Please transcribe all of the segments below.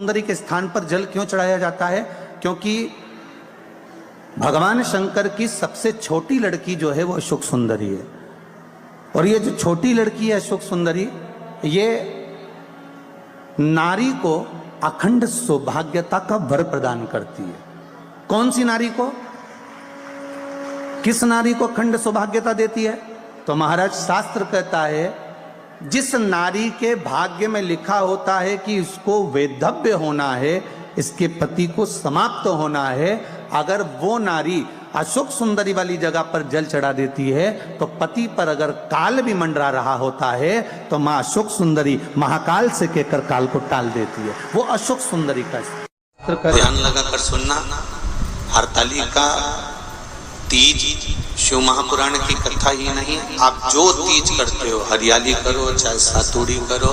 सुंदरी के स्थान पर जल क्यों चढ़ाया जाता है? क्योंकि भगवान शंकर की सबसे छोटी लड़की जो है वो अशोक सुंदरी है। और ये जो छोटी लड़की है अशोक सुंदरी, ये नारी को अखंड सौभाग्यता का वर प्रदान करती है। कौन सी नारी को? किस नारी को अखंड सौभाग्यता देती है? तो महाराज शास्त्र कहता है, जिस नारी के भाग्य में लिखा होता है कि इसको वैधव्य होना है, इसके पति को समाप्त होना है, अगर वो नारी अशोक सुंदरी वाली जगह पर जल चढ़ा देती है तो पति पर अगर काल भी मंडरा रहा होता है तो मां अशोक सुंदरी महाकाल से कहकर काल को टाल देती है। वो अशोक सुंदरी का ध्यान लगाकर सुनना। हरतालिका तीज शिव महापुराण की कथा ही नहीं, आप जो तीज करते हो, हरियाली करो चाहे सातुड़ी करो,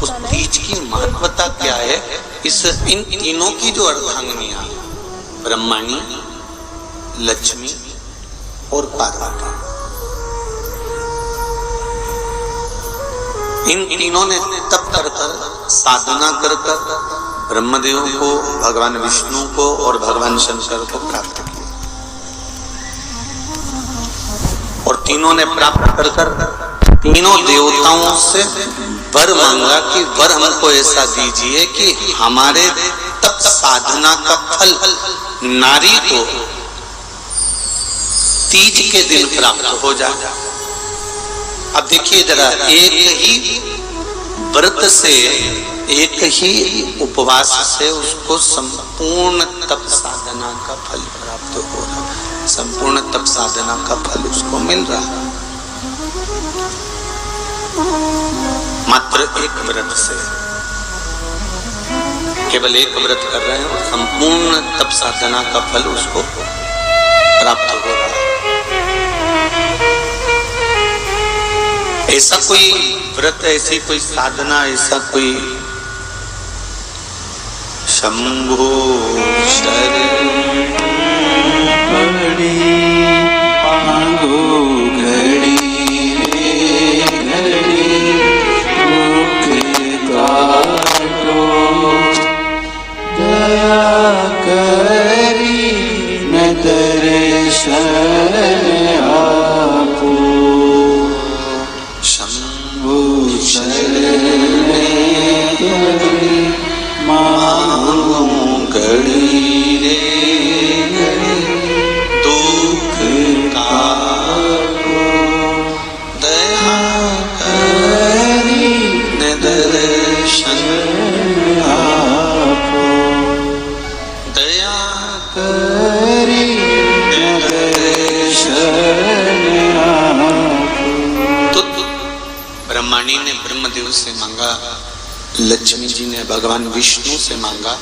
उस तीज की महत्वता क्या है? इन तीनों की जो अर्धांगिनियां, ब्रह्मणी, लक्ष्मी और पार्वती, इन तीनों ने तप कर साधना कर ब्रह्मदेव को, भगवान विष्णु को और भगवान शंकर को प्राप्त किया। और तीनों ने प्राप्त कर तीनों देवताओं से वर मांगा कि वर हमको ऐसा दीजिए कि हमारे तप साधना का फल नारी को तीज के दिन प्राप्त हो जाए। अब देखिए जरा, एक ही व्रत से, एक ही उपवास से उसको संपूर्ण तप साधना का फल प्राप्त हो रहा, संपूर्ण तप साधना का फल उसको मिल रहा। मात्र एक व्रत से, केवल एक व्रत कर रहे हैं और संपूर्ण तप साधना का फल उसको प्राप्त हो रहा है। ऐसा कोई व्रत, ऐसी कोई साधना, ऐसा कोई शंभो शरण पड़ी आगो घड़ी घड़ी दुख काटो दया करी न दर्शन आपो शंभो शरण मांगो घड़ी रे दुख काटो दया करी न दर्शन आपो दया करी न दर्शन आपो। तो ब्रह्मणी ने ब्रह्मदेव से मांगा, लक्ष्मी जी ने भगवान विष्णु से मांगा,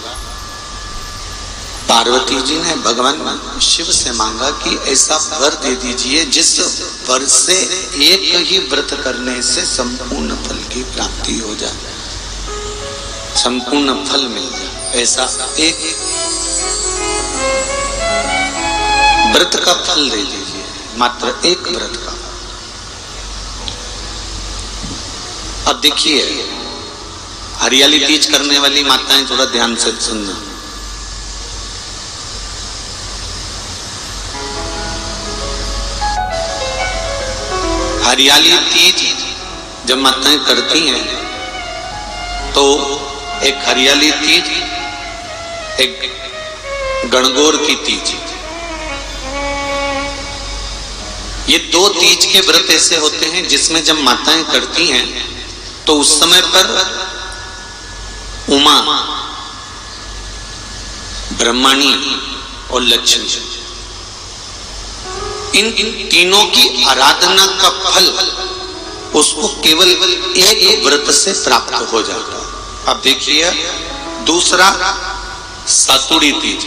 पार्वती जी ने भगवान शिव से मांगा कि ऐसा वर दे दीजिए जिस वर से एक ही व्रत करने से संपूर्ण फल की प्राप्ति हो जाए, संपूर्ण फल मिल जाए। ऐसा एक व्रत का फल दे दीजिए, मात्र एक व्रत का। अब देखिए, हरियाली तीज करने वाली माताएं थोड़ा ध्यान से सुनना। हरियाली तीज जब माताएं करती हैं तो एक हरियाली तीज, एक गणगौर की तीज, ये दो तीज के व्रत ऐसे होते हैं जिसमें जब माताएं करती हैं तो उस समय पर उमा, ब्रह्मणी और लक्ष्मी, इन तीनों की आराधना का फल उसको केवल एक व्रत से प्राप्त हो जाता है। अब देखिए दूसरा, सातुड़ी तीज।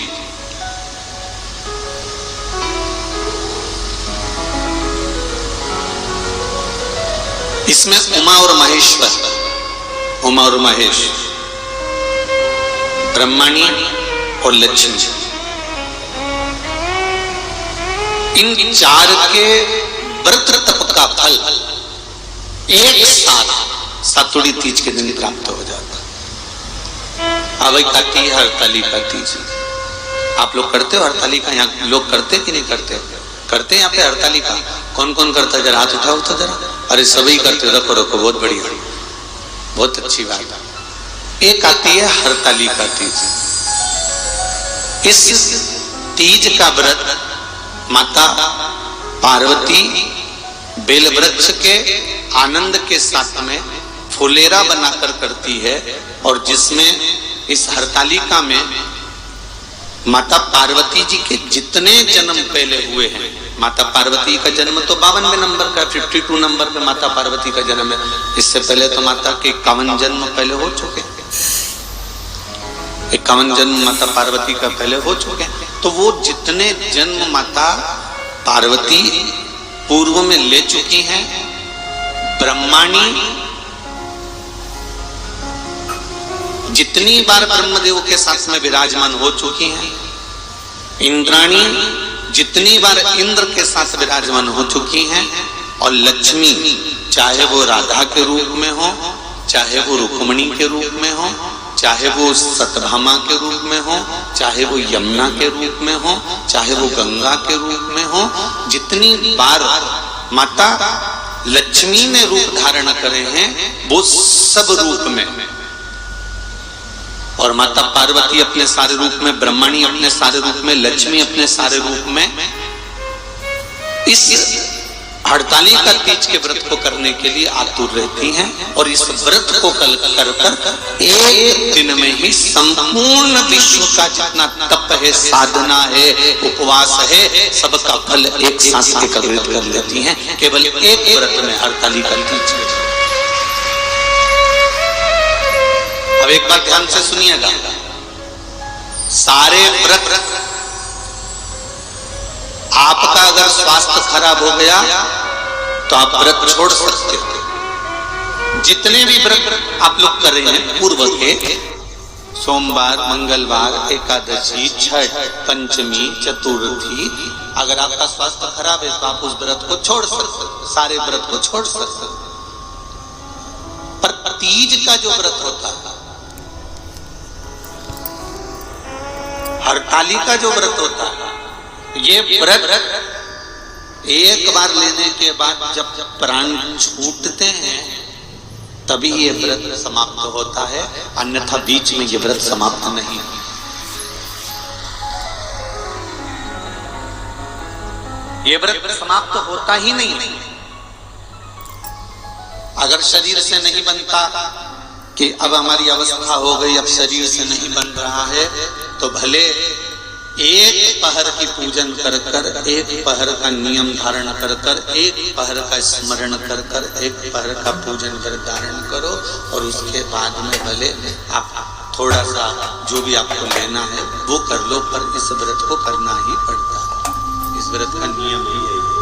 इसमें उमा और महेश्वर, उमा और महेश, ब्रह्मणी और लक्ष्मी, इन चार के व्रत तप का फल एक साथ सातुड़ी तीज के दिन प्राप्त हो जाता। अब वही खाती है हरतालिका तीज। आप लोग करते हो हरतालिका? यहाँ लोग करते कि नहीं करते? करते हैं यहाँ पे हरतालिका? कौन कौन करता है? जरा हाथ उठाओ तो जरा। अरे सभी करते हो, रखो रखो, बहुत बढ़िया, बहुत अच्छी बात। एक आती है हरतालिका तीज। इस तीज का व्रत माता पार्वती बेल वृक्ष के आनंद के साथ में फुलेरा बनाकर करती है, और जिसमें इस हरतालिका में माता पार्वती जी के जितने जन्म पहले हुए हैं, माता पार्वती का जन्म तो 52वें नंबर का, 52 नंबर पे माता पार्वती का जन्म है। इससे पहले तो माता के 51 जन्म पहले हो चुके हैं, 51 जन्म माता पार्वती का पहले हो चुके हैं। तो वो जितने जन्म माता पार्वती पूर्व में ले चुकी हैं, ब्रह्माणी जितनी बार ब्रह्मदेव के साथ में विराजमान हो चुकी हैं, इंद्राणी जितनी बार इंद्र के साथ विराजमान हो चुकी हैं, और लक्ष्मी चाहे वो राधा के रूप में हो, चाहे वो रुक्मिणी के रूप में हो, चाहे वो सत्यभामा के रूप में हो, चाहे वो यमुना के रूप में हो, चाहे वो गंगा के रूप में हो, जितनी बार माता लक्ष्मी ने रूप धारण करे हैं वो सब रूप में, और माता पार्वती अपने सारे रूप में, ब्रह्मणी अपने सारे रूप में, लक्ष्मी अपने सारे रूप में इस हरतालिका तीज के व्रत को करने के लिए आतुर रहती हैं। और इस व्रत को कर एक दिन में ही संपूर्ण विश्व का जितना तप है, साधना है, उपवास है, सबका फल एक साथ एकत्रित कर लेती हैं, केवल एक व्रत में, हरतालिका तीज। अब एक बात ध्यान से सुनिएगा, सारे व्रत, आपका अगर स्वास्थ्य खराब हो गया तो आप व्रत छोड़ सकते हो। जितने भी व्रत आप लोग कर रहे हैं पूर्व के, सोमवार, मंगलवार, एकादशी, छठ, पंचमी, चतुर्थी, अगर आपका स्वास्थ्य खराब है तो आप उस व्रत को छोड़ सकते, सारे व्रत को छोड़ सकते। पर तीज का जो व्रत होता है, हरतालिका जो व्रत होता है, ये व्रत एक बार लेने के बाद जब प्राण छूटते हैं तभी ये व्रत समाप्त होता है, अन्यथा बीच में ये व्रत समाप्त नहीं। ये व्रत समाप्त होता ही नहीं। अगर शरीर से नहीं बनता कि अब हमारी अवस्था हो गई, अब शरीर से नहीं बन रहा है, तो भले एक पहर की पूजन कर कर, एक पहर का नियम धारण कर कर, एक पहर का स्मरण कर कर, एक पहर का पूजन कर धारण करो, और उसके बाद में भले आप थोड़ा सा जो भी आपको लेना है वो कर लो, पर इस व्रत को करना ही पड़ता है। इस व्रत का नियम ही है।